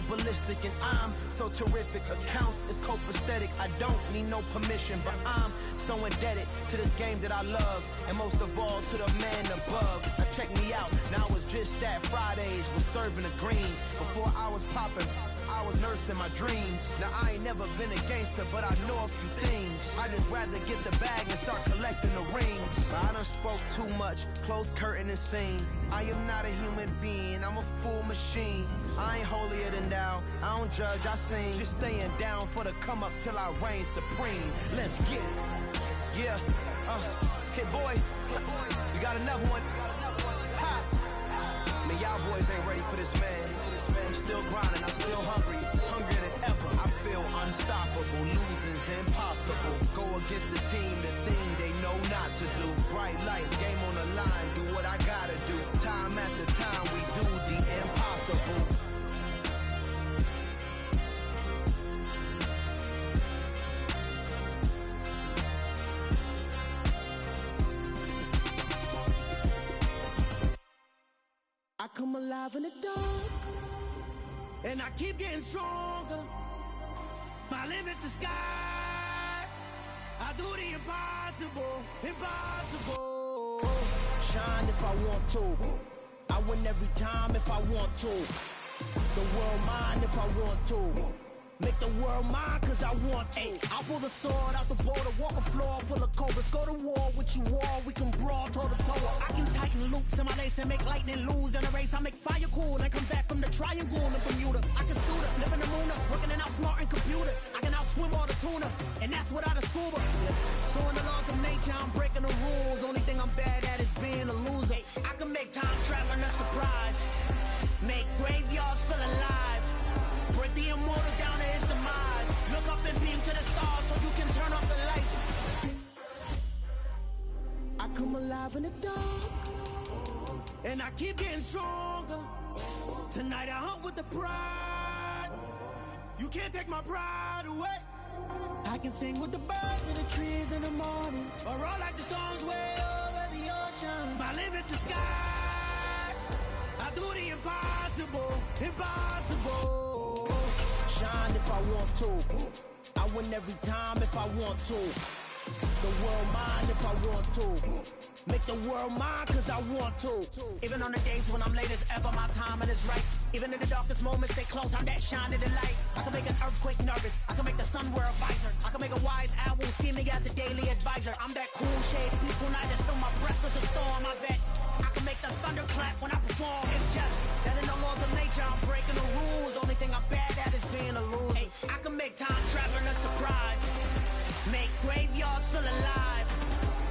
so ballistic and I'm so terrific. Accounts is copacetic. I don't need no permission, but I'm so indebted to this game that I love, and most of all to the man above. Now check me out. Now it's just that Fridays was serving the greens. Before I was popping, I was nursing my dreams. Now I ain't never been a gangster, but I know a few things. I just rather get the bag and start collecting the rings. But I done spoke too much, close curtain and scene. I am not a human being, I'm a full machine. I ain't holier than thou, I don't judge, I sing. Just staying down for the come up till I reign supreme. Let's get it. Yeah, hit boy, you got another one. Ha. Man, y'all boys ain't ready for this, man. I'm still grinding, I'm still hungry, hungrier than ever. I feel unstoppable, losing's impossible. Go against the team, the thing they know not to do. Bright lights, game on the line, do what I gotta do. Time after time, we do the impossible. I come alive in the dark, and I keep getting stronger. My limit's the sky. I do the impossible, impossible. Shine if I want to. I win every time if I want to. The world mine if I want to. Make the world mine cause I want to. I pull the sword out the border, walk a floor full of cobras. Go to war with you all, we can brawl toe to toe. I can tighten loops in my lace and make lightning lose in a race. I make fire cool and come back from the triangle in Bermuda. I can suit up, live in the moon up, working and outsmarting computers. I can outswim all the tuna, and that's without a scuba. So in the laws of nature, I'm breaking the rules. Only thing I'm bad at is being a loser. I can make time traveling a surprise, make graveyards feel alive. Break the immortal down to his demise. Look up and beam to the stars so you can turn off the lights. I come alive in the dark, and I keep getting stronger. Tonight I hunt with the pride. You can't take my pride away. I can sing with the birds and the trees in the morning, or roll like the storms way over the ocean. My limit's the sky. I do the impossible, impossible. Shine if I want to. I win every time if I want to. The world mine if I want to. Make the world mine cause I want to. Even on the days when I'm late as ever, my timing is right. Even in the darkest moments, they close, I'm that shining the light. I can make an earthquake nervous, I can make the sun wear a visor. I can make a wise owl see me as a daily advisor. I'm that cool shade, peaceful night that still my breath is a storm, I bet. I can make the thunder clap when I perform. It's just that in the laws of nature, I'm breaking the rules. Only thing I'm bad at is being a loser. Hey, I can make time traveling a surprise, make graveyards feel alive.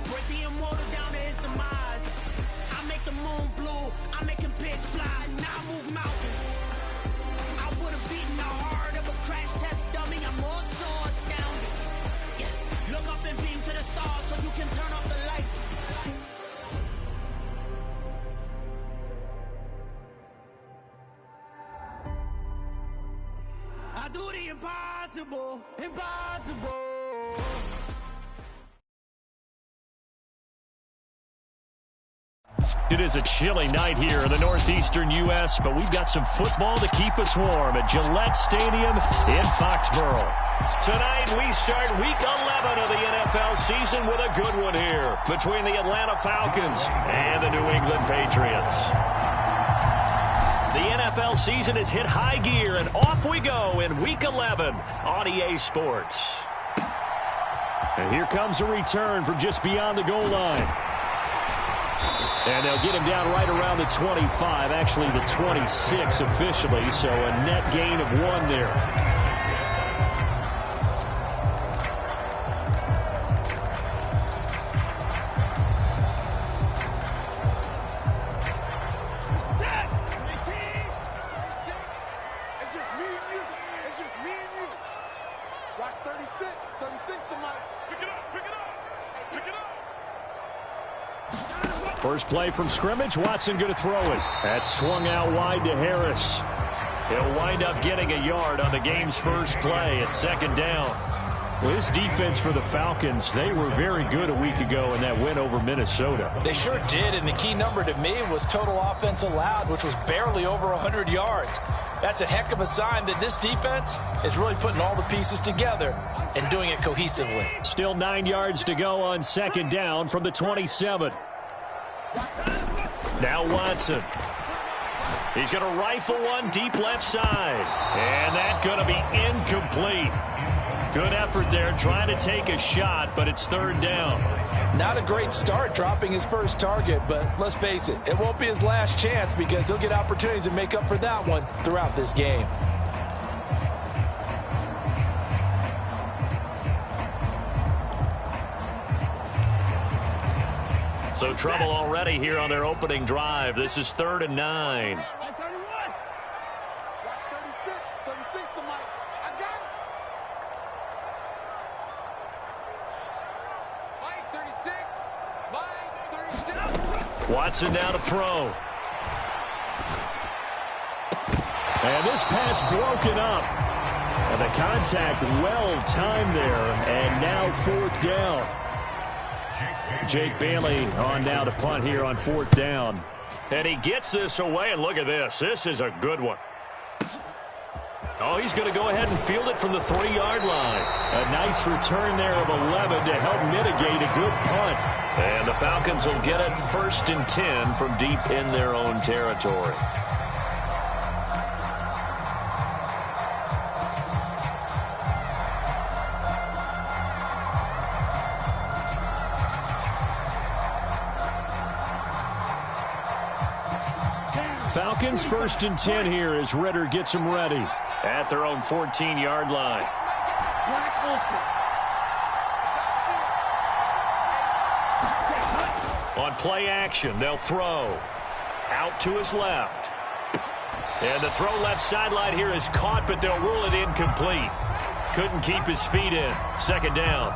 Break the immortal down to his demise. I make the moon blue, I'm making pigs fly. Now I move mountains. I would have beaten the heart of a crash test dummy. I'm more so astounded. Yeah. Look up and beam to the stars so you can turn off the lights. I do the impossible, impossible. It is a chilly night here in the northeastern U.S., but we've got some football to keep us warm at Gillette Stadium in Foxborough. Tonight, we start Week 11 of the NFL season with a good one here between the Atlanta Falcons and the New England Patriots. The NFL season has hit high gear, and off we go in Week 11 on EA Sports. And here comes a return from just beyond the goal line. And they'll get him down right around the 25, actually the 26 officially, so a net gain of 1 there. First play from scrimmage, Watson going to throw it. That swung out wide to Harris. He'll wind up getting a yard on the game's first play at 2nd down. Well, this defense for the Falcons, they were very good a week ago in that win over Minnesota. They sure did, and the key number to me was total offense allowed, which was barely over 100 yards. That's a heck of a sign that this defense is really putting all the pieces together and doing it cohesively. Still 9 yards to go on second down from the 27. Now Watson. He's going to rifle one deep left side. And that's going to be incomplete. Good effort there trying to take a shot, but it's third down. Not a great start dropping his first target, but let's face it, it won't be his last chance because he'll get opportunities to make up for that one throughout this game. So trouble already here on their opening drive. This is 3rd and 9. Watson now to throw. And this pass broken up. And the contact well timed there. And now 4th down. Jake Bailey on now to punt here on 4th down. And he gets this away, and look at this. This is a good one. Oh, he's going to go ahead and field it from the 3-yard line. A nice return there of 11 to help mitigate a good punt. And the Falcons will get it 1st and 10 from deep in their own territory. Falcons 1st and 10 here as Ritter gets them ready at their own 14-yard line. On play action, they'll throw. Out to his left. And the throw left sideline here is caught, but they'll rule it incomplete. Couldn't keep his feet in. 2nd down.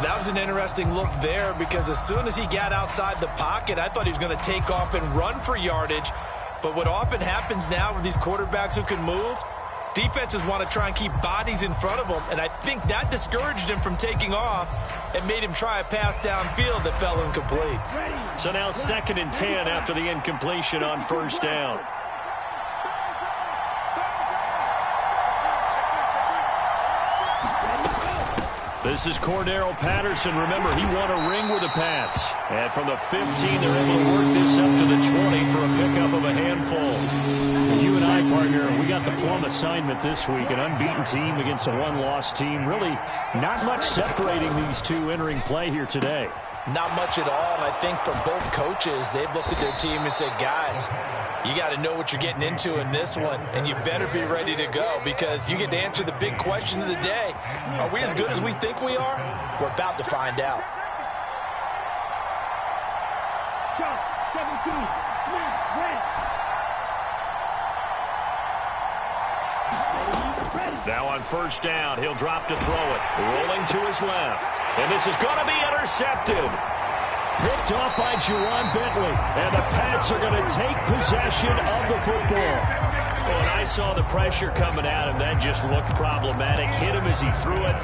That was an interesting look there because as soon as he got outside the pocket, I thought he was going to take off and run for yardage. But what often happens now with these quarterbacks who can move, defenses want to try and keep bodies in front of them, and I think that discouraged him from taking off and made him try a pass downfield that fell incomplete. So now 2nd and 10 after the incompletion on 1st down. This is Cordero Patterson. Remember, he won a ring with the Pats. And from the 15, they're able to work this up to the 20 for a pickup of a handful. You and I, partner, we got the plum assignment this week. An unbeaten team against a one-loss team. Really not much separating these two entering play here today. Not much at all, and I think from both coaches, they've looked at their team and said, guys, you got to know what you're getting into in this one, and you better be ready to go because you get to answer the big question of the day. Are we as good as we think we are? We're about to find out. Now on 1st down, he'll drop to throw it. Rolling to his left. And this is going to be intercepted. Picked off by Juwan Bentley. And the Pats are going to take possession of the football. Well, and I saw the pressure coming at him. That just looked problematic. Hit him as he threw it.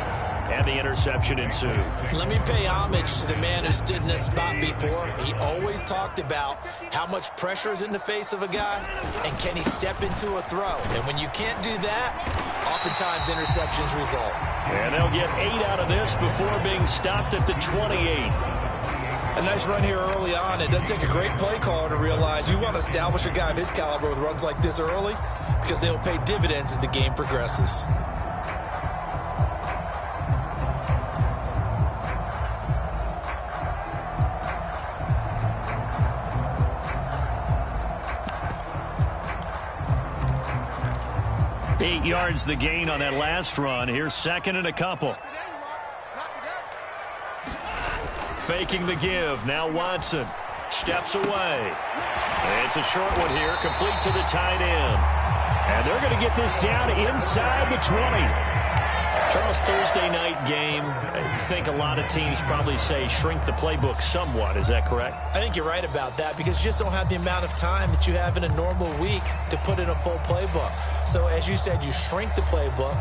And the interception ensued. Let me pay homage to the man who stood in this spot before. He always talked about how much pressure is in the face of a guy and can he step into a throw. And when you can't do that, oftentimes interceptions result. And they'll get 8 out of this before being stopped at the 28. A nice run here early on. It doesn't take a great play caller to realize you want to establish a guy of his caliber with runs like this early because they will pay dividends as the game progresses. Eight yards the gain on that last run. Here's 2nd and a couple. Faking the give. Now Watson steps away. It's a short one here, complete to the tight end. And they're going to get this down inside the 20. Charles, Thursday night game, I think a lot of teams probably say shrink the playbook somewhat. Is that correct? I think you're right about that because you just don't have the amount of time that you have in a normal week to put in a full playbook. So as you said, you shrink the playbook.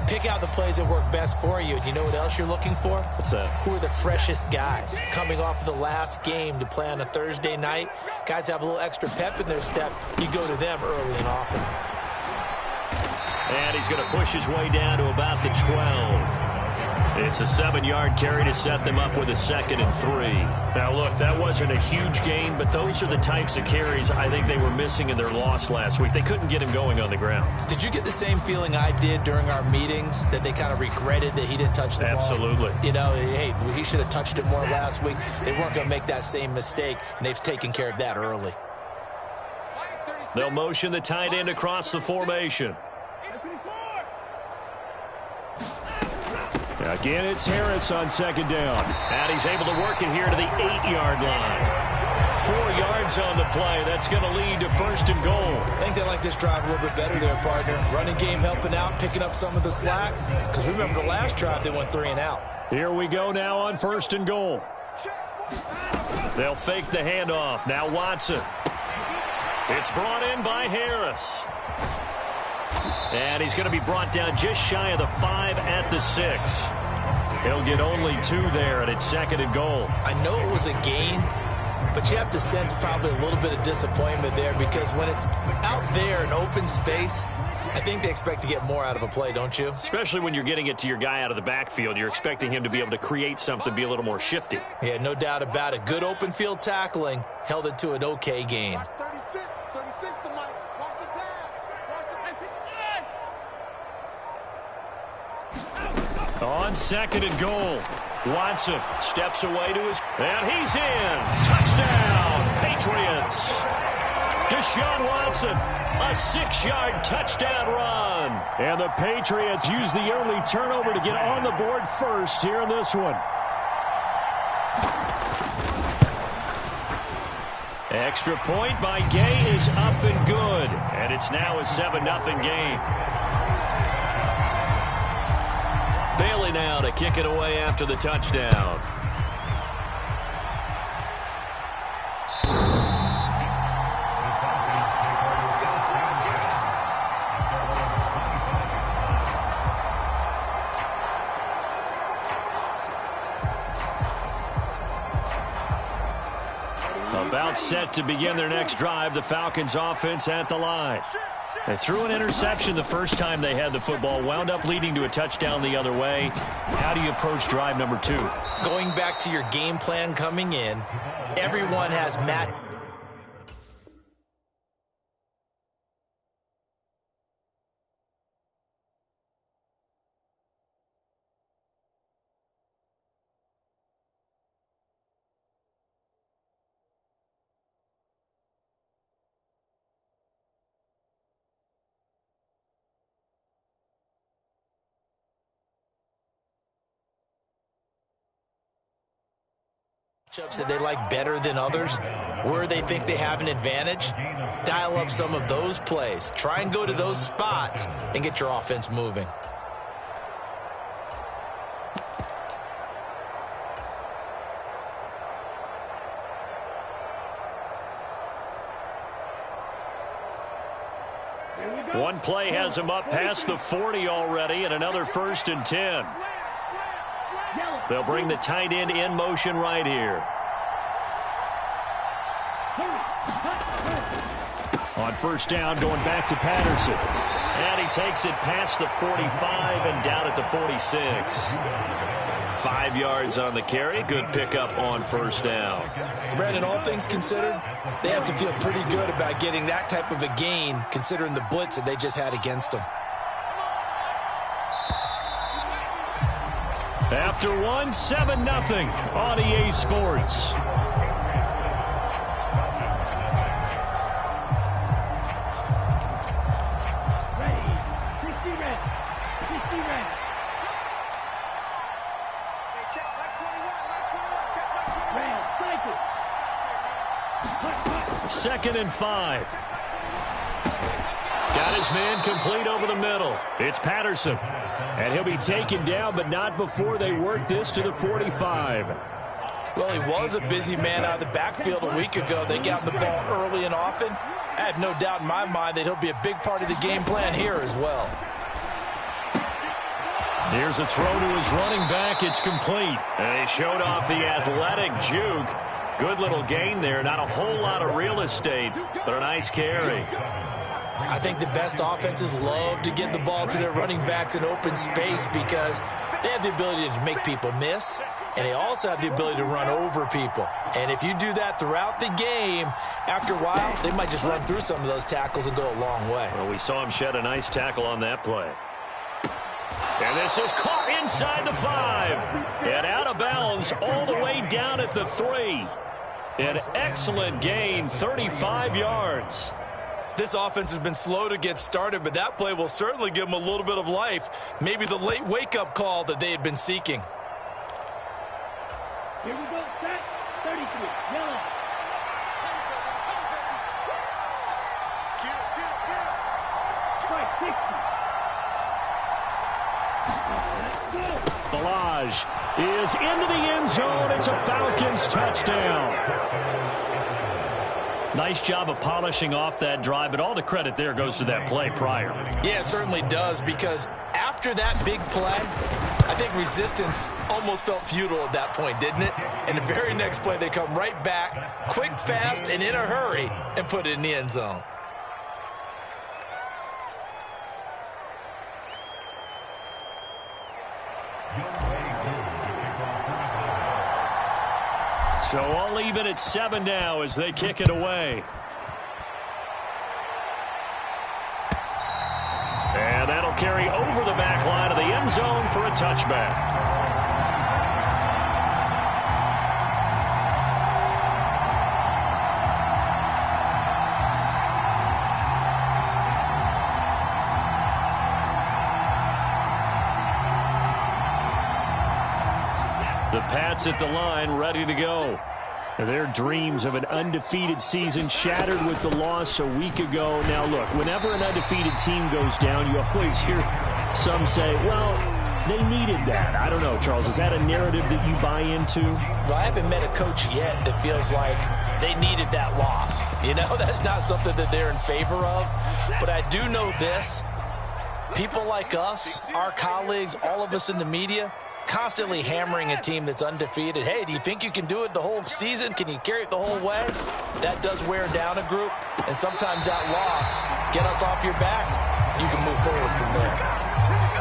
Pick out the plays that work best for you. And you know what else you're looking for? What's that? Who are the freshest guys? Coming off of the last game to play on a Thursday night, guys have a little extra pep in their step. You go to them early and often. And he's going to push his way down to about the 12. It's a 7-yard carry to set them up with a 2nd and 3. Now, look, that wasn't a huge gain, but those are the types of carries I think they were missing in their loss last week. They couldn't get him going on the ground. Did you get the same feeling I did during our meetings, that they kind of regretted that he didn't touch the ball? Absolutely. You know, hey, he should have touched it more last week. They weren't going to make that same mistake, and they've taken care of that early. They'll motion the tight end across the formation. Again, it's Harris on 2nd down. And he's able to work it here to the 8-yard line. 4 yards on the play. That's going to lead to 1st and goal. I think they like this drive a little bit better there, partner. Running game helping out, picking up some of the slack. Because remember the last drive, they went 3 and out. Here we go now on 1st and goal. They'll fake the handoff. Now Watson. It's brought in by Harris. And he's going to be brought down just shy of the 5 at the 6. He'll get only 2 there, and it's 2nd and goal. I know it was a gain, but you have to sense probably a little bit of disappointment there, because when it's out there in open space, I think they expect to get more out of a play, don't you? Especially when you're getting it to your guy out of the backfield. You're expecting him to be able to create something, be a little more shifty. Yeah, no doubt about it. Good open field tackling held it to an okay gain. On 2nd and goal, Watson steps away to his, and he's in. Touchdown, Patriots. Deshaun Watson, a 6-yard touchdown run. And the Patriots use the early turnover to get on the board first here in this one. Extra point by Gay is up and good. And it's now a 7-0 game. Bailey now to kick it away after the touchdown. About set to begin their next drive, the Falcons offense at the line. They threw an interception the first time they had the football, wound up leading to a touchdown the other way. How do you approach drive number 2? Going back to your game plan coming in, everyone has matchups that they like better than others, where they think they have an advantage. Dial up some of those plays. Try and go to those spots and get your offense moving. One play has him up past the 40 already, and another 1st and 10. They'll bring the tight end in motion right here. On 1st down, going back to Patterson. And he takes it past the 45 and down at the 46. 5 yards on the carry. Good pickup on 1st down. Brandon, all things considered, they have to feel pretty good about getting that type of a gain, considering the blitz that they just had against them. After 7-0 on EA Sports. Second and 5. Got his man complete over the middle. It's Patterson. And he'll be taken down, but not before they work this to the 45. Well, he was a busy man out of the backfield a week ago. They got the ball early and often. I have no doubt in my mind that he'll be a big part of the game plan here as well. Here's a throw to his running back. It's complete. And he showed off the athletic juke. Good little gain there. Not a whole lot of real estate, but a nice carry. I think the best offenses love to get the ball to their running backs in open space because they have the ability to make people miss, and they also have the ability to run over people. And if you do that throughout the game, after a while, they might just run through some of those tackles and go a long way. Well, we saw him shed a nice tackle on that play. And this is caught inside the 5. And out of bounds all the way down at the 3. An excellent gain, 35 yards. This offense has been slow to get started, but that play will certainly give them a little bit of life. Maybe the late wake-up call that they had been seeking. Here we go, set, 33, yellow. Strike 60. Balaj is into the end zone. It's a Falcons touchdown. Nice job of polishing off that drive, but all the credit there goes to that play prior. Yeah, it certainly does, because after that big play, I think resistance almost felt futile at that point, didn't it? And the very next play, they come right back, quick, fast, and in a hurry, and put it in the end zone. So I'll leave it at 7 now as they kick it away. And that'll carry over the back line of the end zone for a touchback. The Pats at the line, ready to go. Their dreams of an undefeated season shattered with the loss a week ago. Now, look, whenever an undefeated team goes down, you always hear some say, well, they needed that. I don't know, Charles. Is that a narrative that you buy into? Well, I haven't met a coach yet that feels like they needed that loss. You know, that's not something that they're in favor of. But I do know this. People like us, our colleagues, all of us in the media, constantly hammering a team that's undefeated. Hey, do you think you can do it the whole season? Can you carry it the whole way? That does wear down a group, and sometimes that loss, get us off your back, you can move forward from there.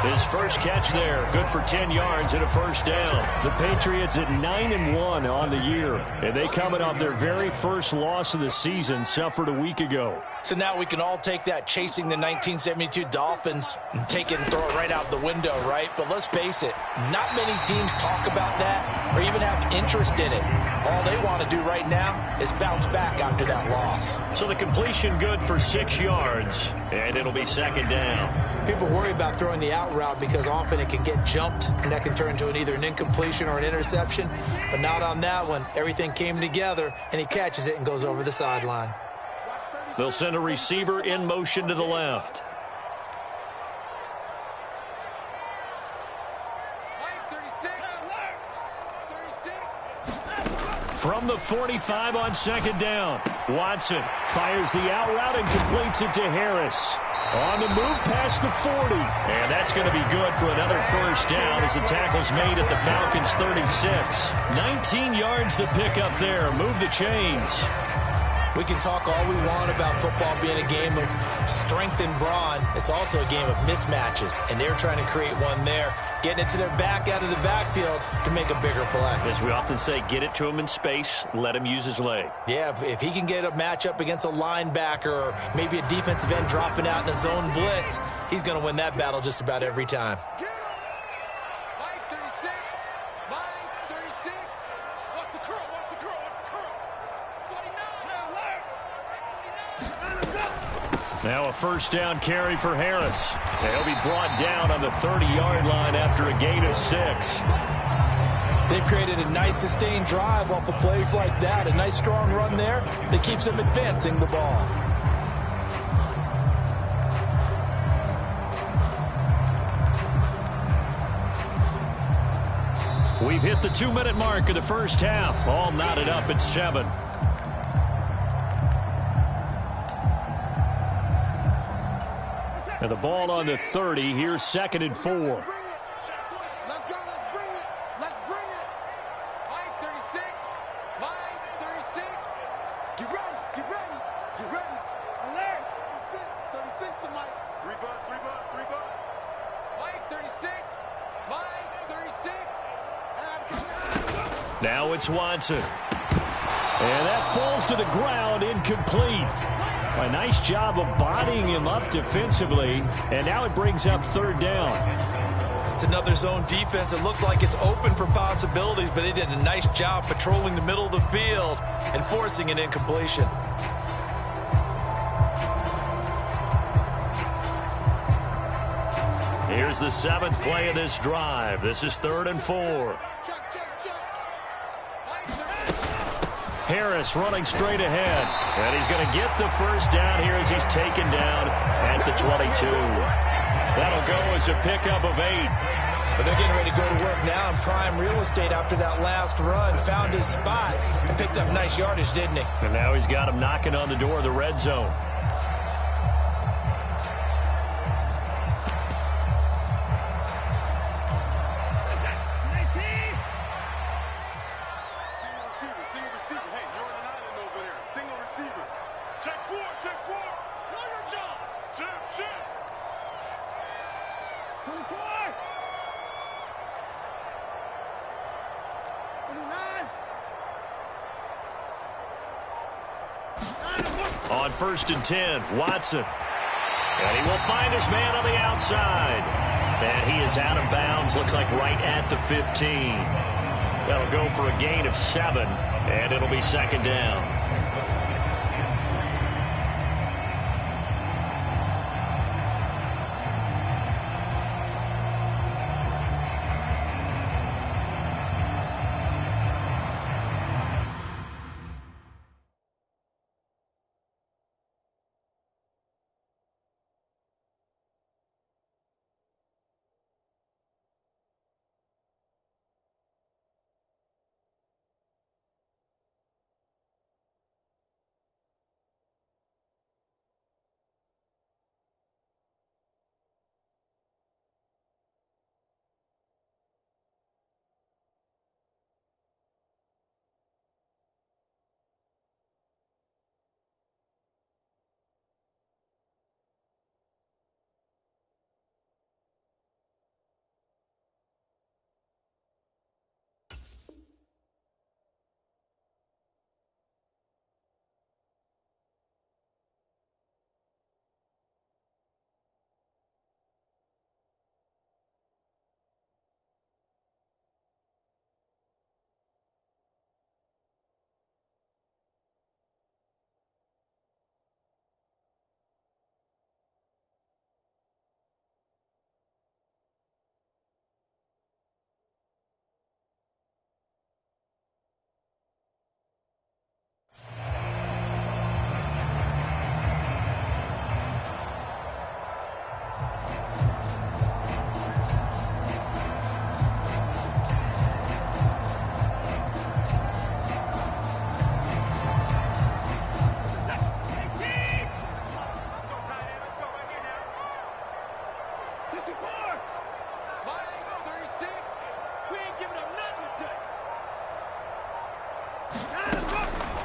His first catch there, good for 10 yards and a first down. The Patriots at 9-1 on the year, and they coming off their very first loss of the season, suffered a week ago. So now we can all take that chasing the 1972 Dolphins and take it and throw it right out the window, right? But let's face it, not many teams talk about that or even have interest in it. All they want to do right now is bounce back after that loss. So the completion good for 6 yards, and it'll be second down. People worry about throwing the out route because often it can get jumped, and that can turn into either an incompletion or an interception. But not on that one. Everything came together, and he catches it and goes over the sideline. They'll send a receiver in motion to the left. From the 45 on second down, Watson fires the out route and completes it to Harris. On the move past the 40. And that's going to be good for another first down as the tackle's made at the Falcons' 36. 19 yards to pick up there. Move the chains. We can talk all we want about football being a game of strength and brawn. It's also a game of mismatches, and they're trying to create one there, getting it to their back out of the backfield to make a bigger play. As we often say, get it to him in space, let him use his leg. Yeah, if he can get a matchup against a linebacker or maybe a defensive end dropping out in a zone blitz, he's going to win that battle just about every time. Now a first down carry for Harris. He'll be brought down on the 30-yard line after a gain of 6. They've created a nice sustained drive off of plays like that. A nice strong run there that keeps them advancing the ball. We've hit the 2-minute mark of the first half. All knotted up at 7. And the ball on the 30. Here's 2nd and 4. Now it's Watson. And that falls to the ground, incomplete. A nice job of bodying him up defensively, and now it brings up third down. It's another zone defense. It looks like it's open for possibilities, but they did a nice job patrolling the middle of the field and forcing an incompletion. Here's the 7th play of this drive. This is 3rd and 4. Harris running straight ahead. And he's going to get the first down here as he's taken down at the 22. That'll go as a pickup of 8. But they're getting ready to go to work now in prime real estate after that last run. Found his spot and picked up nice yardage, didn't he? And now he's got him knocking on the door of the red zone. On 1st and 10, Watson. And he will find his man on the outside. And he is out of bounds, looks like right at the 15. That'll go for a gain of 7, and it'll be 2nd down.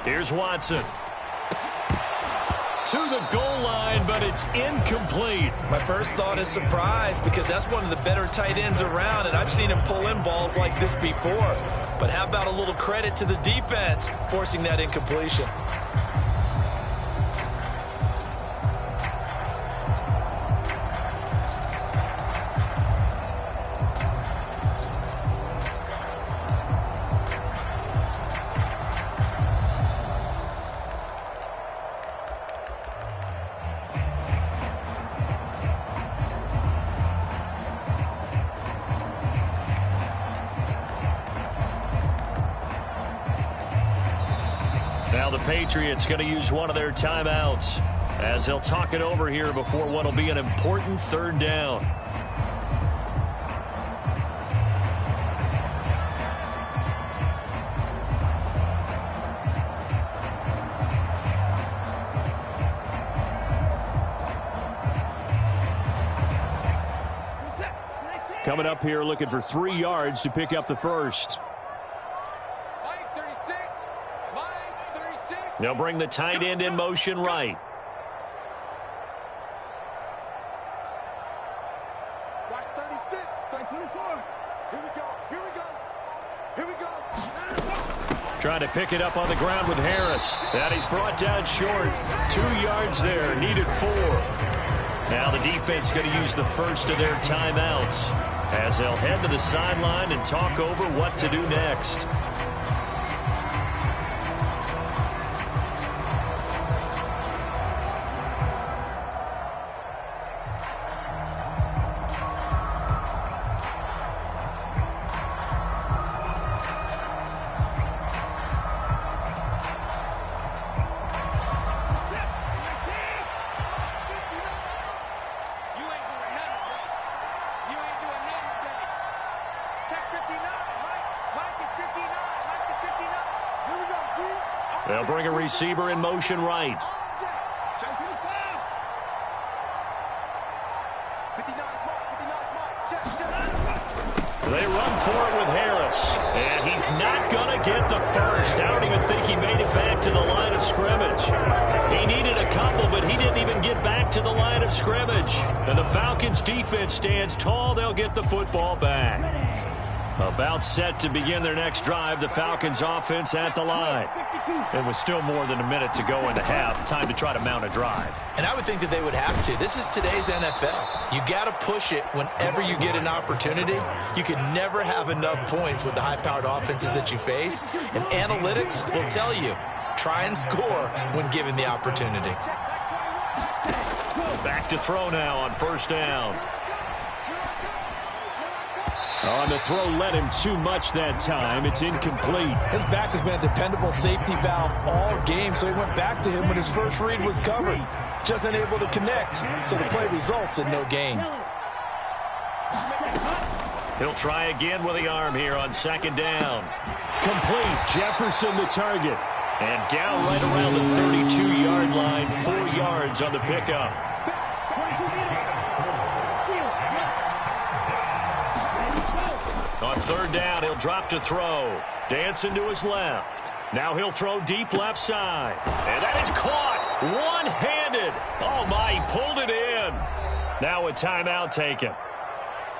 Here's Watson. To the goal line, but it's incomplete. My first thought is surprise because that's one of the better tight ends around, and I've seen him pull in balls like this before. But how about a little credit to the defense forcing that incompletion? Now the Patriots going to use one of their timeouts as they'll talk it over here before what will be an important 3rd down. Coming up here looking for 3 yards to pick up the first. They'll bring the tight end in motion right. Watch 36, 24. Here we go. Trying to pick it up on the ground with Harris. And he's brought down short. 2 yards there, needed 4. Now the defense going to use the first of their timeouts as they'll head to the sideline and talk over what to do next. They'll bring a receiver in motion right. They run for it with Harris. And he's not going to get the first. I don't even think he made it back to the line of scrimmage. He needed a couple, but he didn't even get back to the line of scrimmage. And the Falcons defense stands tall. They'll get the football back. About set to begin their next drive, the Falcons offense at the line. It was still more than a minute to go in the half. Time to try to mount a drive. And I would think that they would have to. This is today's NFL. You got to push it whenever you get an opportunity. You can never have enough points with the high-powered offenses that you face. And analytics will tell you, try and score when given the opportunity. Back to throw now on first down. On the throw, led him too much that time. It's incomplete. His back has been a dependable safety valve all game, so he went back to him when his first read was covered. Just unable to connect, so the play results in no gain. He'll try again with the arm here on second down. Complete. Jefferson the target. And down right around the 32-yard line. 4 yards on the pickup. On third down, he'll drop to throw. Dancing to his left. Now he'll throw deep left side. And that is caught. One-handed. Oh, my, he pulled it in. Now a timeout taken.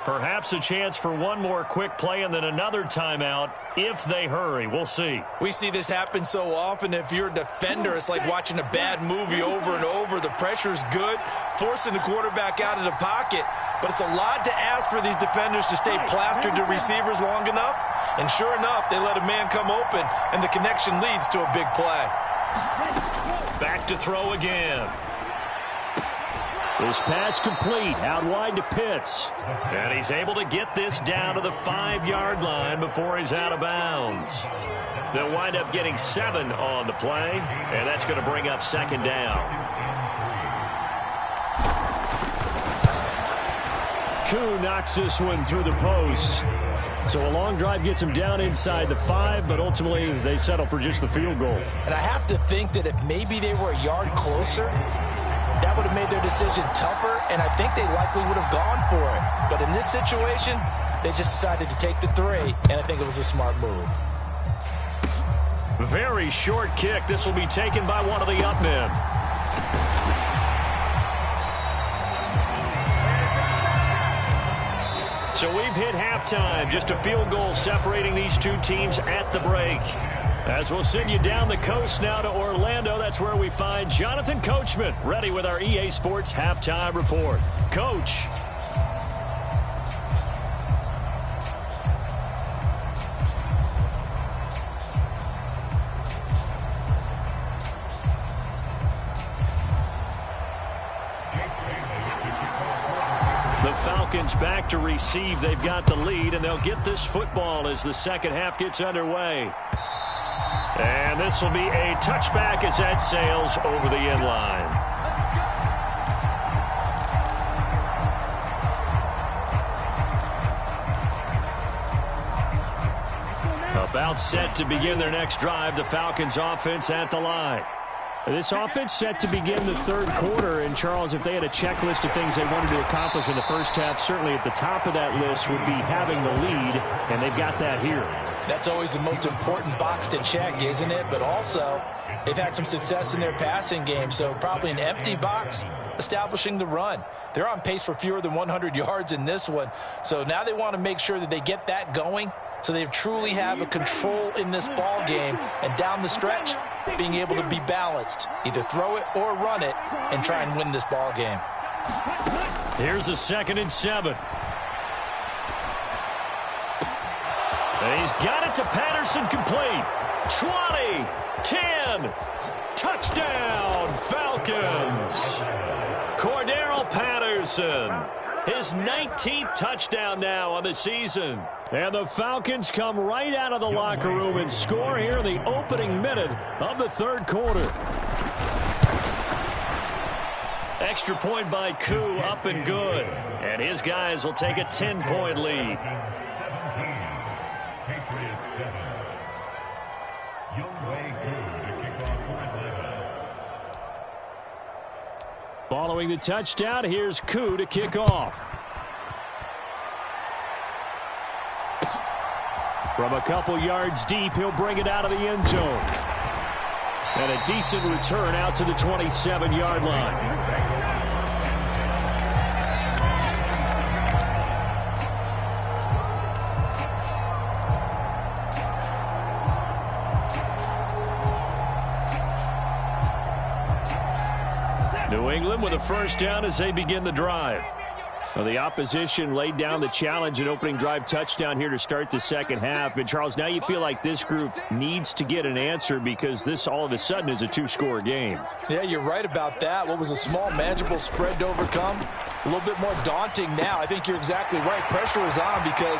Perhaps a chance for one more quick play and then another timeout if they hurry. We'll see. We see this happen so often. If you're a defender, it's like watching a bad movie over and over. The pressure's good, forcing the quarterback out of the pocket. But it's a lot to ask for these defenders to stay plastered to receivers long enough. And sure enough, they let a man come open, and the connection leads to a big play. Back to throw again. This pass complete, out wide to Pitts. And he's able to get this down to the 5-yard line before he's out of bounds. They'll wind up getting 7 on the play, and that's going to bring up second down. Koo knocks this one through the post. So a long drive gets him down inside the 5, but ultimately they settle for just the field goal. And I have to think that if maybe they were a yard closer, that would have made their decision tougher, and I think they likely would have gone for it. But in this situation, they just decided to take the 3, and I think it was a smart move. Very short kick. This will be taken by one of the up men. So we've hit halftime. Just a field goal separating these two teams at the break. As we'll send you down the coast now to Orlando, that's where we find Jonathan Coachman, ready with our EA Sports Halftime Report. Coach. The Falcons back to receive. They've got the lead, and they'll get this football as the second half gets underway. And this will be a touchback as that sails over the end line. About set to begin their next drive, the Falcons offense at the line. This offense set to begin the third quarter, and Charles, if they had a checklist of things they wanted to accomplish in the first half, certainly at the top of that list would be having the lead, and they've got that here. That's always the most important box to check, isn't it? But also, they've had some success in their passing game, so probably an empty box establishing the run. They're on pace for fewer than 100 yards in this one, so now they want to make sure that they get that going So they truly have a control in this ball game, and down the stretch, being able to be balanced, either throw it or run it, and try and win this ball game. Here's a 2nd and 7. And he's got it to Patterson, complete. 20, 10, touchdown, Falcons. Cordarrelle Patterson, his 19th touchdown now on the season. And the Falcons come right out of the locker room and score here in the opening minute of the 3rd quarter. Extra point by Koo, up and good. And his guys will take a 10-point lead. Following the touchdown, here's Koo to kick off. From a couple yards deep, he'll bring it out of the end zone. And a decent return out to the 27-yard line. New England with a first down as they begin the drive. Well, the opposition laid down the challenge and opening drive touchdown here to start the second half. And, Charles, now you feel like this group needs to get an answer because this all of a sudden is a 2-score game. Yeah, you're right about that. What was a small, manageable spread to overcome? A little bit more daunting now. I think you're exactly right. Pressure is on because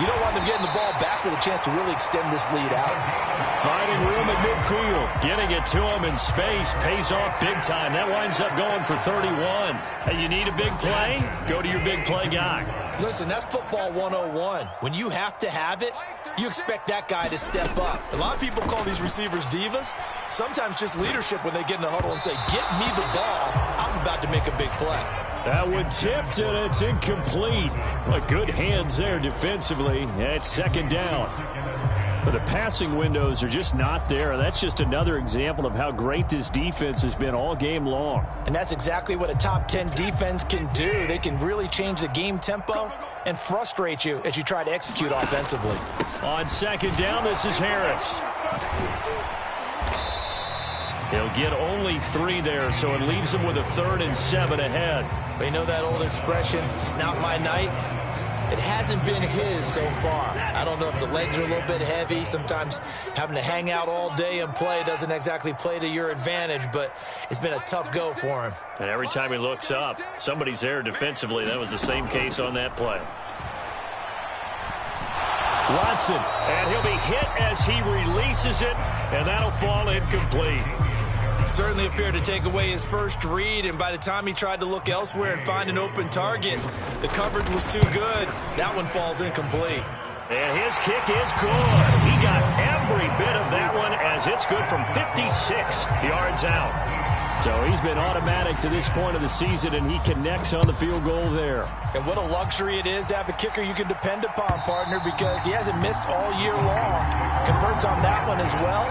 you don't want them getting the ball back with a chance to really extend this lead out. Finding room at midfield. Getting it to him in space pays off big time. That winds up going for 31. Hey, you need a big play? Go to your big play guy. Listen, that's football 101. When you have to have it, you expect that guy to step up. A lot of people call these receivers divas. Sometimes just leadership when they get in the huddle and say, get me the ball. I'm about to make a big play. That one tipped, and it's incomplete. Well, good hands there defensively. It's 2nd down. But the passing windows are just not there. That's just another example of how great this defense has been all game long. And that's exactly what a top 10 defense can do. They can really change the game tempo and frustrate you as you try to execute offensively. On 2nd down, this is Harris. He'll get only 3 there, so it leaves him with a 3rd and 7 ahead. But you know that old expression, it's not my night? It hasn't been his so far. I don't know if the legs are a little bit heavy. Sometimes having to hang out all day and play doesn't exactly play to your advantage, but it's been a tough go for him. And every time he looks up, somebody's there defensively. That was the same case on that play. Watson, and he'll be hit as he releases it, and that'll fall incomplete. Certainly appeared to take away his first read, and by the time he tried to look elsewhere and find an open target, the coverage was too good. That one falls incomplete. And his kick is good. He got every bit of that one as it's good from 56 yards out. So he's been automatic to this point of the season, and he connects on the field goal there. And what a luxury it is to have a kicker you can depend upon, partner, because he hasn't missed all year long. Converts on that one as well.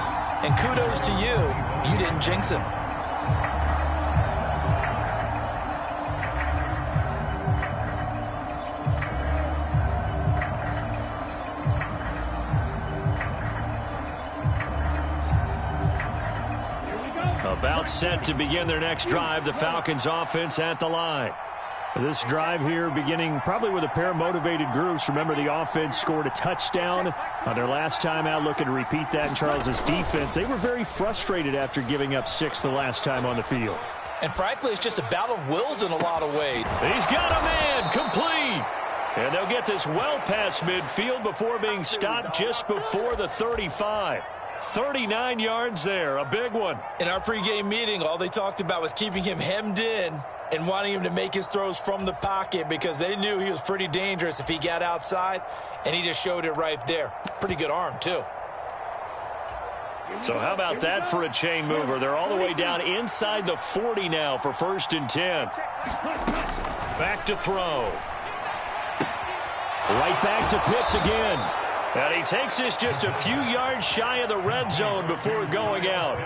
And kudos to you. You didn't jinx him. About set to begin their next drive, the Falcons offense at the line. This drive here beginning probably with a pair of motivated groups. Remember, the offense scored a touchdown on their last time out, looking to repeat that in Charles's defense. They were very frustrated after giving up 6 the last time on the field. And frankly, it's just a battle of wills in a lot of ways. He's got a man, complete. And they'll get this well past midfield before being stopped just before the 35. 39 yards there, a big one. In our pregame meeting, all they talked about was keeping him hemmed in and wanting him to make his throws from the pocket because they knew he was pretty dangerous if he got outside, and he just showed it right there. Pretty good arm, too. So how about that for a chain mover? They're all the way down inside the 40 now for 1st and 10. Back to throw. Right back to Pitts again. And he takes this just a few yards shy of the red zone before going out.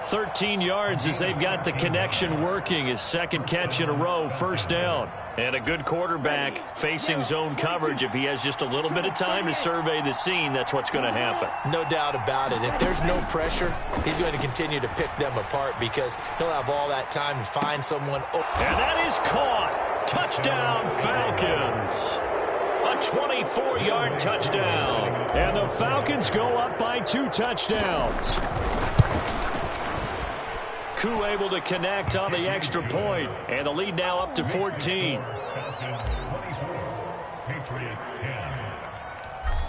13 yards as they've got the connection working. His second catch in a row, first down. And a good quarterback facing zone coverage. If he has just a little bit of time to survey the scene, that's what's going to happen. No doubt about it. If there's no pressure, he's going to continue to pick them apart because he'll have all that time to find someone. And that is caught. Touchdown, Falcons. A 24-yard touchdown. And the Falcons go up by 2 touchdowns. Koo able to connect on the extra point, and the lead now up to 14.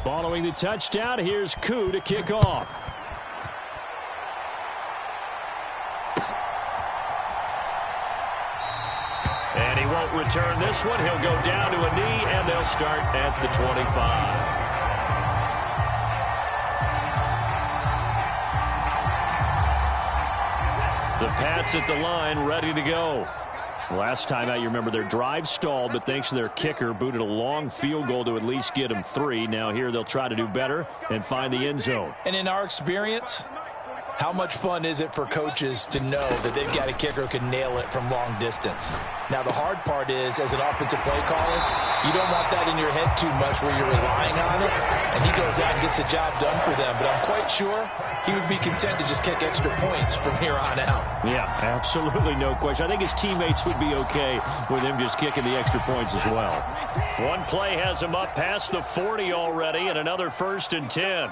Following the touchdown, here's Koo to kick off. And he won't return this one. He'll go down to a knee, and they'll start at the 25. The Pats at the line, ready to go. Last time out, you remember their drive stalled, but thanks to their kicker, booted a long field goal to at least get them 3. Now here they'll try to do better and find the end zone. And in our experience, how much fun is it for coaches to know that they've got a kicker who can nail it from long distance? Now, the hard part is, as an offensive play caller, you don't want that in your head too much where you're relying on it, and he goes out and gets the job done for them. But I'm quite sure he would be content to just kick extra points from here on out. Yeah, absolutely no question. I think his teammates would be okay with him just kicking the extra points as well. One play has him up past the 40 already, and another 1st and 10.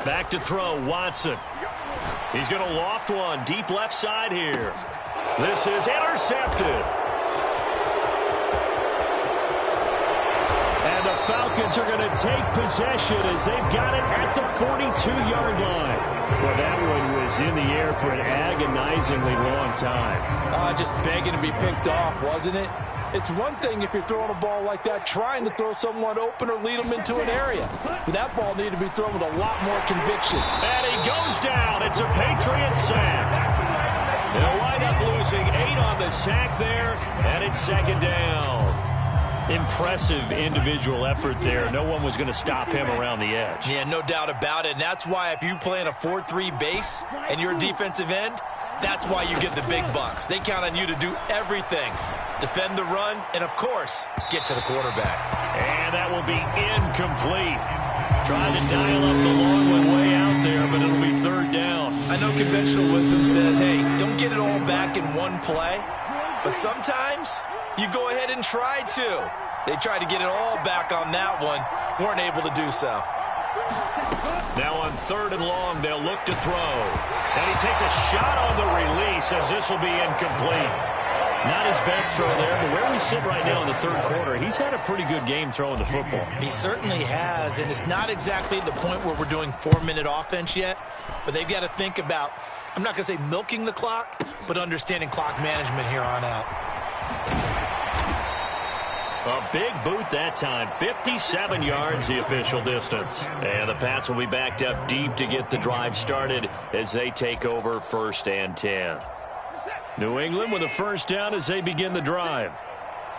Back to throw, Watson. He's going to loft one deep left side here. This is intercepted. And the Falcons are going to take possession as they've got it at the 42-yard line. Well, that one was in the air for an agonizingly long time. Just begging to be picked off, wasn't it? It's one thing if you're throwing a ball like that, trying to throw someone open or lead them into an area. But that ball needed to be thrown with a lot more conviction. And he goes down. It's a Patriots sack. They'll wind up losing 8 on the sack there, and it's 2nd down. Impressive individual effort there. No one was going to stop him around the edge. Yeah, no doubt about it. And that's why if you play in a 4-3 base and you're a defensive end, that's why you get the big bucks. They count on you to do everything. Defend the run, and, of course, get to the quarterback. And that will be incomplete. Trying to dial up the long one way out there, but it'll be 3rd down. I know conventional wisdom says, hey, don't get it all back in one play. But sometimes you go ahead and try to. They tried to get it all back on that one. Weren't able to do so. Now on 3rd and long, they'll look to throw. And he takes a shot on the release as this will be incomplete. Not his best throw there, but where we sit right now in the 3rd quarter, he's had a pretty good game throwing the football. He certainly has, and it's not exactly the point where we're doing 4-minute offense yet, but they've got to think about, I'm not going to say milking the clock, but understanding clock management here on out. A big boot that time, 57 yards the official distance. And the Pats will be backed up deep to get the drive started as they take over 1st and 10. New England with a 1st down as they begin the drive.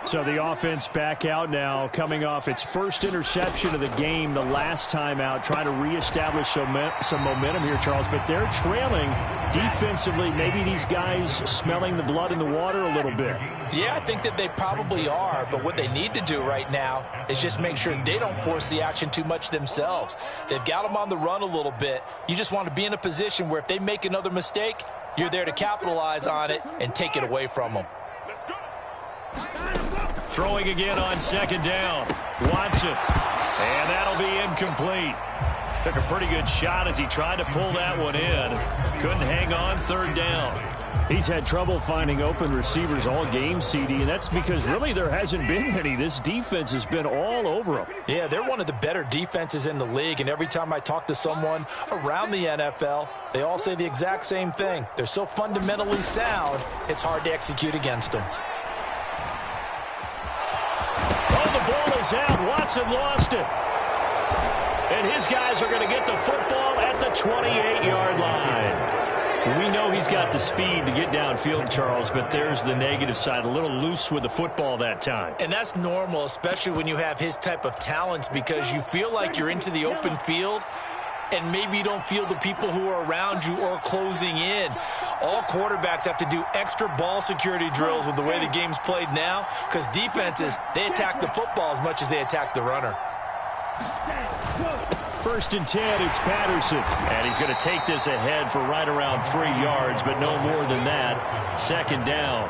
So the offense back out now, coming off its first interception of the game the last time out, trying to reestablish some momentum here, Charles. But they're trailing defensively. Maybe these guys smelling the blood in the water a little bit. Yeah, I think that they probably are. But what they need to do right now is just make sure they don't force the action too much themselves. They've got them on the run a little bit. You just want to be in a position where if they make another mistake, you're there to capitalize on it and take it away from them. Throwing again on 2nd down. Watson. And that'll be incomplete. Took a pretty good shot as he tried to pull that one in. Couldn't hang on 3rd down. He's had trouble finding open receivers all game, CD, and that's because really there hasn't been many. This defense has been all over them. Yeah, they're one of the better defenses in the league, and every time I talk to someone around the NFL, they all say the exact same thing. They're so fundamentally sound, it's hard to execute against them. Oh, the ball is out. Watson lost it. And his guys are going to get the football at the 28-yard line. We know he's got the speed to get downfield, Charles, but there's the negative side. A little loose with the football that time. And that's normal, especially when you have his type of talents, because you feel like you're into the open field, and maybe you don't feel the people who are around you or closing in. All quarterbacks have to do extra ball security drills with the way the game's played now, because defenses, they attack the football as much as they attack the runner. 1st and 10, it's Patterson. And he's going to take this ahead for right around 3 yards, but no more than that. 2nd down.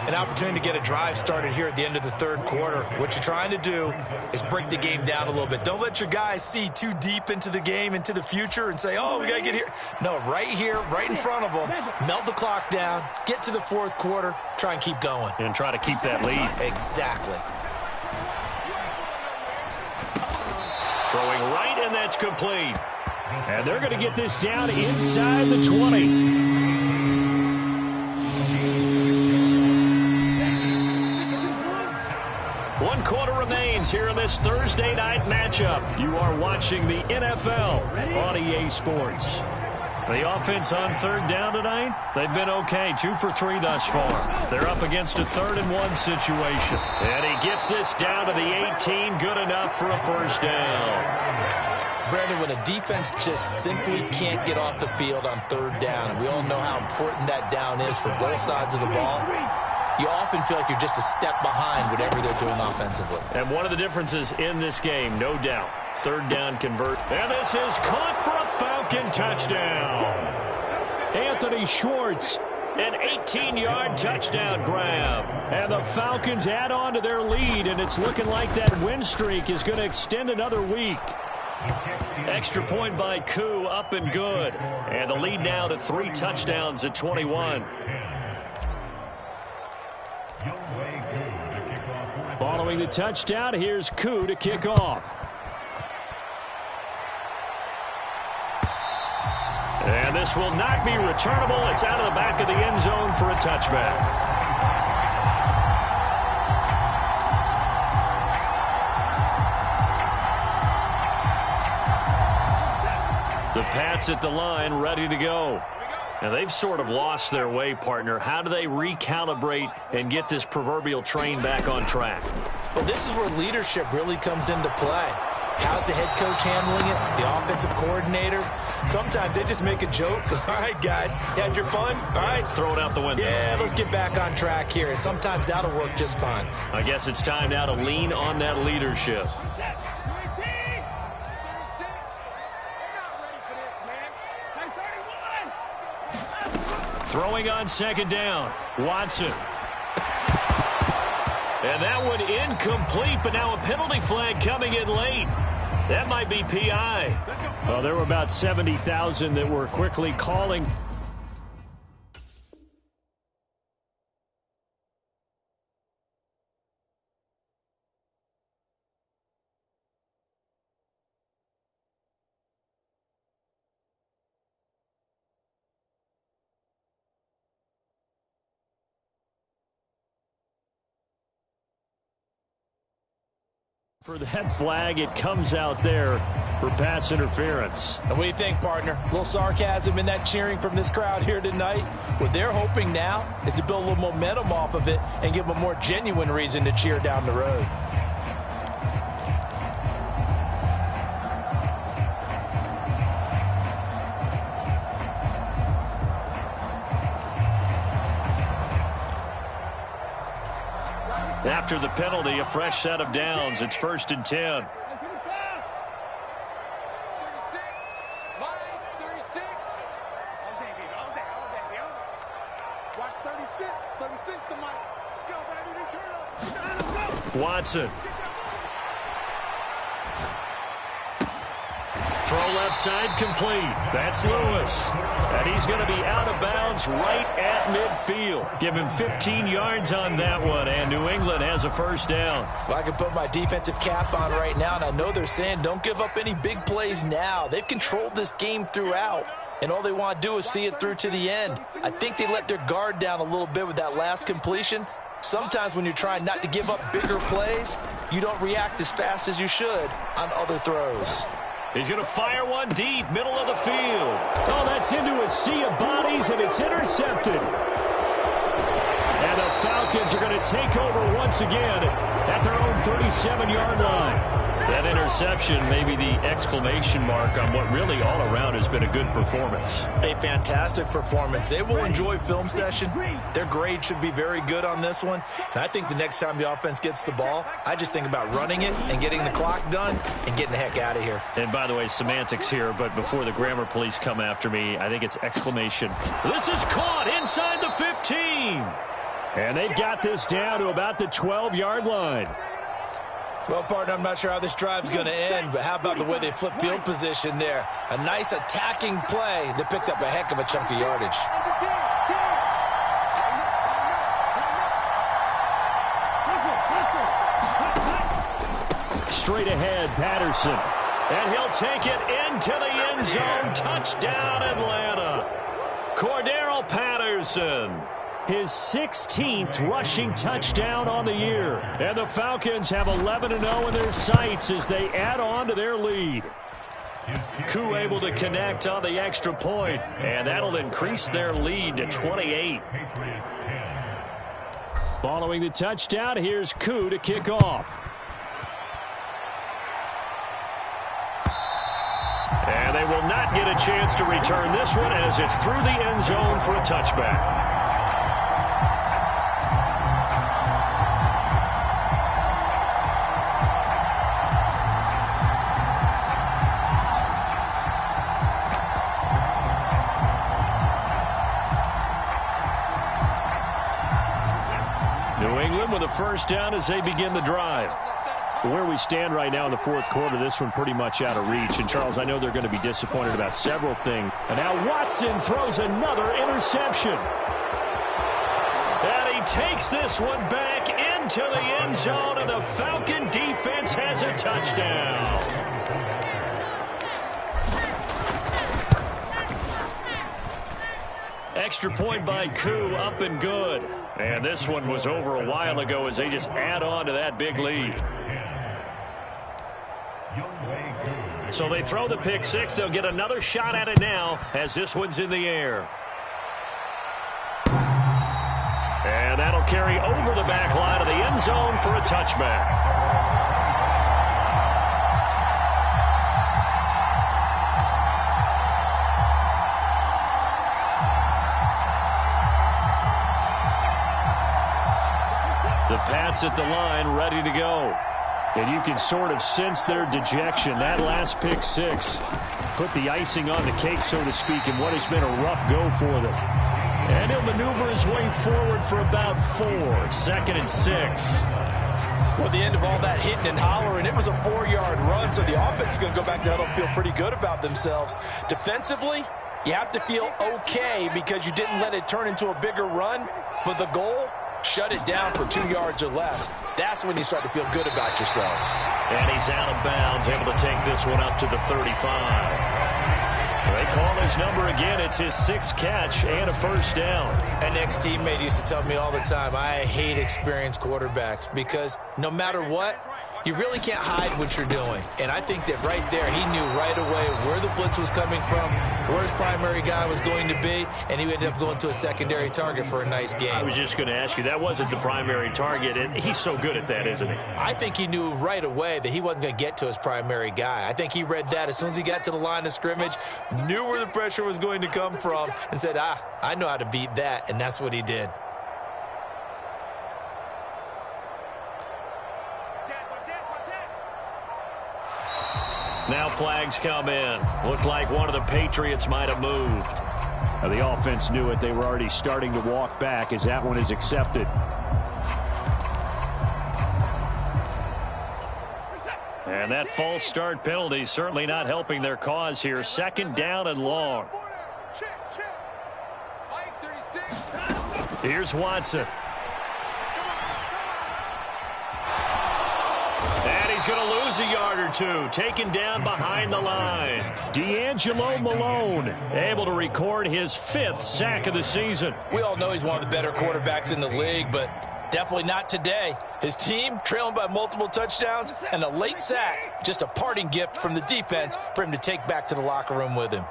An opportunity to get a drive started here at the end of the 3rd quarter. What you're trying to do is break the game down a little bit. Don't let your guys see too deep into the game, into the future, and say, oh, we got to get here. No, right here, right in front of them, melt the clock down, get to the 4th quarter, try and keep going. And try to keep that lead. Exactly. Throwing right, and that's complete. And they're going to get this down inside the 20. 1 quarter remains here in this Thursday night matchup. You are watching the NFL on EA Sports. The offense on 3rd down tonight, they've been okay. 2 for 3 thus far. They're up against a 3rd and 1 situation. And he gets this down to the 18. Good enough for a 1st down. Brandon, when a defense just simply can't get off the field on 3rd down, and we all know how important that down is for both sides of the ball, you often feel like you're just a step behind whatever they're doing offensively. And one of the differences in this game, no doubt, 3rd down convert. And this is caught for a Falcon touchdown. Anthony Schwartz, an 18-yard touchdown grab. And the Falcons add on to their lead, and it's looking like that win streak is going to extend another week. Extra point by Koo, up and good. And the lead now to 3 touchdowns at 21. Following the touchdown, here's Koo to kick off. And this will not be returnable. It's out of the back of the end zone for a touchback. The Pats at the line, ready to go. And they've sort of lost their way, partner. How do they recalibrate and get this proverbial train back on track? Well, this is where leadership really comes into play. How's the head coach handling it? The offensive coordinator? Sometimes they just make a joke. All right, guys, you had your fun? All right. Throw it out the window. Yeah, let's get back on track here. And sometimes that'll work just fine. I guess it's time now to lean on that leadership. Throwing on 2nd down. Watson. And that one incomplete, but now a penalty flag coming in late. That might be PI. Well, there were about 70,000 that were quickly calling. For that flag, it comes out there for pass interference. And what do you think, partner? A little sarcasm in that cheering from this crowd here tonight. What they're hoping now is to build a little momentum off of it and give them a more genuine reason to cheer down the road. After the penalty, a fresh set of downs. It's 1st and 10. Watson. Throw left side complete. That's Lewis. And he's going to be out of bounds right at midfield. Give him 15 yards on that one, and New England has a 1st down. Well, I can put my defensive cap on right now, and I know they're saying don't give up any big plays now. They've controlled this game throughout, and all they want to do is see it through to the end. I think they let their guard down a little bit with that last completion. Sometimes when you're trying not to give up bigger plays, you don't react as fast as you should on other throws. He's going to fire one deep, middle of the field. Oh, that's into a sea of bodies, and it's intercepted. And the Falcons are going to take over once again at their own 37-yard line. That interception may be the exclamation mark on what really all around has been a good performance. A fantastic performance. They will enjoy film session. Their grade should be very good on this one. And I think the next time the offense gets the ball, I just think about running it and getting the clock done and getting the heck out of here. And by the way, semantics here, but before the grammar police come after me, I think it's exclamation. This is caught inside the 15. And they've got this down to about the 12-yard line. Well, partner, I'm not sure how this drive's going to end, but how about the way they flip field position there? A nice attacking play that picked up a heck of a chunk of yardage. Straight ahead, Patterson. And he'll take it into the end zone. Touchdown, Atlanta. Cordero Patterson. His 16th rushing touchdown on the year. And the Falcons have 11-0 in their sights as they add on to their lead. Koo able to connect on the extra point, and that'll increase their lead to 28. Following the touchdown, here's Koo to kick off. And they will not get a chance to return this one as it's through the end zone for a touchback. With a first down as they begin the drive. Where we stand right now in the fourth quarter, this one pretty much out of reach. And, Charles, I know they're going to be disappointed about several things. And now Watson throws another interception. And he takes this one back into the end zone, and the Falcon defense has a touchdown. Extra point by Koo, up and good. And this one was over a while ago as they just add on to that big lead. So they throw the pick six. They'll get another shot at it now as this one's in the air. And that'll carry over the back line of the end zone for a touchback. The Pats at the line, ready to go. And you can sort of sense their dejection. That last pick six put the icing on the cake, so to speak, in what has been a rough go for them. And he'll maneuver his way forward for about 4. 2nd and 6. Well, the end of all that hitting and hollering, it was a 4-yard run, so the offense is going to go back there and feel pretty good about themselves. Defensively, you have to feel okay because you didn't let it turn into a bigger run, but the goal, shut it down for 2 yards or less. That's when you start to feel good about yourselves. And he's out of bounds, able to take this one up to the 35. They call his number again. It's his 6th catch and a first down. An ex-teammate used to tell me all the time, I hate experienced quarterbacks because no matter what, you really can't hide what you're doing. And I think that right there, he knew right away where the blitz was coming from, where his primary guy was going to be, and he ended up going to a secondary target for a nice game. I was just going to ask you, that wasn't the primary target, and he's so good at that, isn't he? I think he knew right away that he wasn't going to get to his primary guy. I think he read that as soon as he got to the line of scrimmage, knew where the pressure was going to come from, and said, I know how to beat that, and that's what he did. Now flags come in. Looked like one of the Patriots might have moved. Now the offense knew it. They were already starting to walk back as that one is accepted. And that false start penalty certainly not helping their cause here. 2nd down and long. Here's Watson. He's going to lose a yard or two, taken down behind the line. D'Angelo Malone able to record his 5th sack of the season. We all know he's one of the better quarterbacks in the league, but definitely not today. His team trailing by multiple touchdowns and a late sack, just a parting gift from the defense for him to take back to the locker room with him.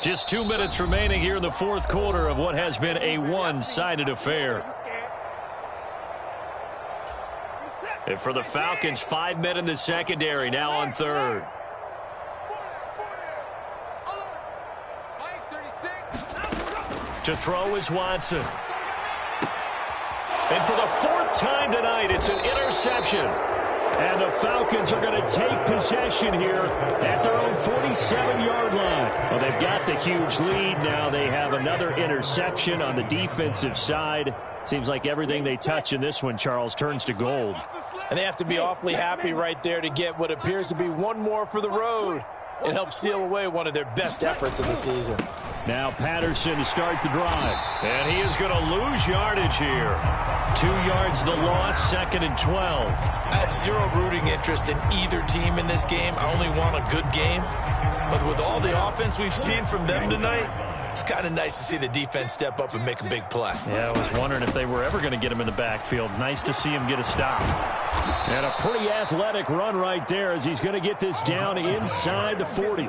Just 2 minutes remaining here in the fourth quarter of what has been a one-sided affair. And for the Falcons, 5 men in the secondary, now on third. To throw is Watson. And for the fourth time tonight, it's an interception. And the Falcons are going to take possession here at their own 47-yard line. Well, they've got the huge lead. Now they have another interception on the defensive side. Seems like everything they touch in this one, Charles, turns to gold. And they have to be awfully happy right there to get what appears to be one more for the road. It helps seal away one of their best efforts of the season. Now Patterson to start the drive. And he is going to lose yardage here. 2 yards the loss, 2nd and 12. I have zero rooting interest in either team in this game. I only want a good game. But with all the offense we've seen from them tonight, it's kind of nice to see the defense step up and make a big play. Yeah, I was wondering if they were ever going to get him in the backfield. Nice to see him get a stop. And a pretty athletic run right there as he's going to get this down inside the 40.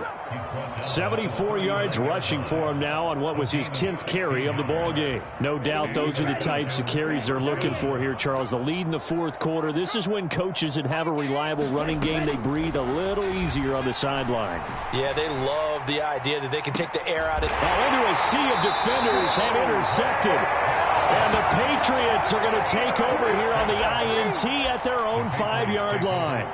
74 yards rushing for him now on what was his 10th carry of the ball game. No doubt those are the types of carries they're looking for here, Charles. The lead in the fourth quarter. This is when coaches that have a reliable running game, they breathe a little easier on the sideline. Yeah, they love the idea that they can take the air out of it. Into a sea of defenders and intercepted. And the Patriots are going to take over here on the INT at their own 5-yard line.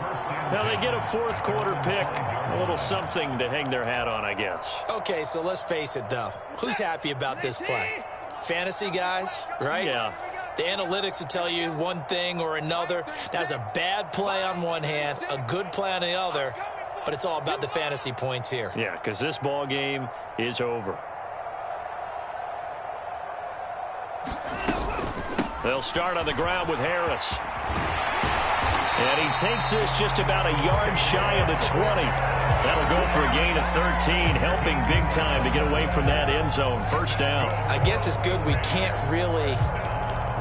Now they get a fourth quarter pick. A little something to hang their hat on, I guess. Okay, so let's face it, though. Who's happy about this play? Fantasy guys, right? Yeah. The analytics will tell you one thing or another. That's a bad play on one hand, a good play on the other, but it's all about the fantasy points here. Yeah, because this ball game is over. They'll start on the ground with Harris. And he takes this just about a yard shy of the 20. That'll go for a gain of 13, helping big time to get away from that end zone. First down. I guess it's good we can't really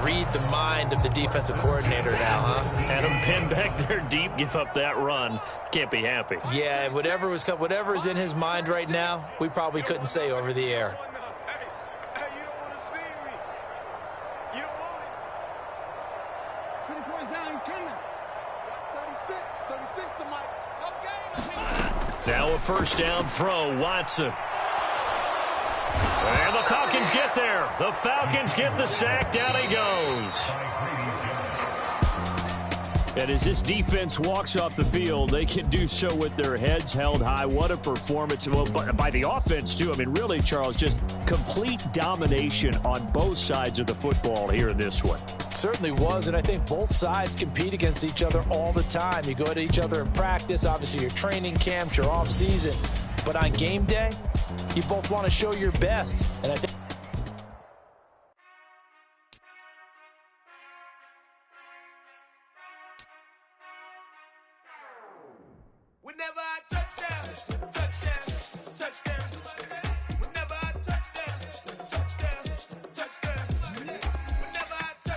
read the mind of the defensive coordinator now, huh? Had him pinned back there deep, give up that run. Can't be happy. Yeah, whatever is in his mind right now, we probably couldn't say over the air. Now a first down throw, Watson. And the Falcons get there. The Falcons get the sack. Down he goes. And as this defense walks off the field, they can do so with their heads held high. What a performance. Well, by the offense, too. I mean, really, Charles, just complete domination on both sides of the football here in this one. Certainly was, and I think both sides compete against each other all the time. You go to each other in practice, obviously your training camps, your off season. But on game day, you both want to show your best. And I think Whenever I touch down.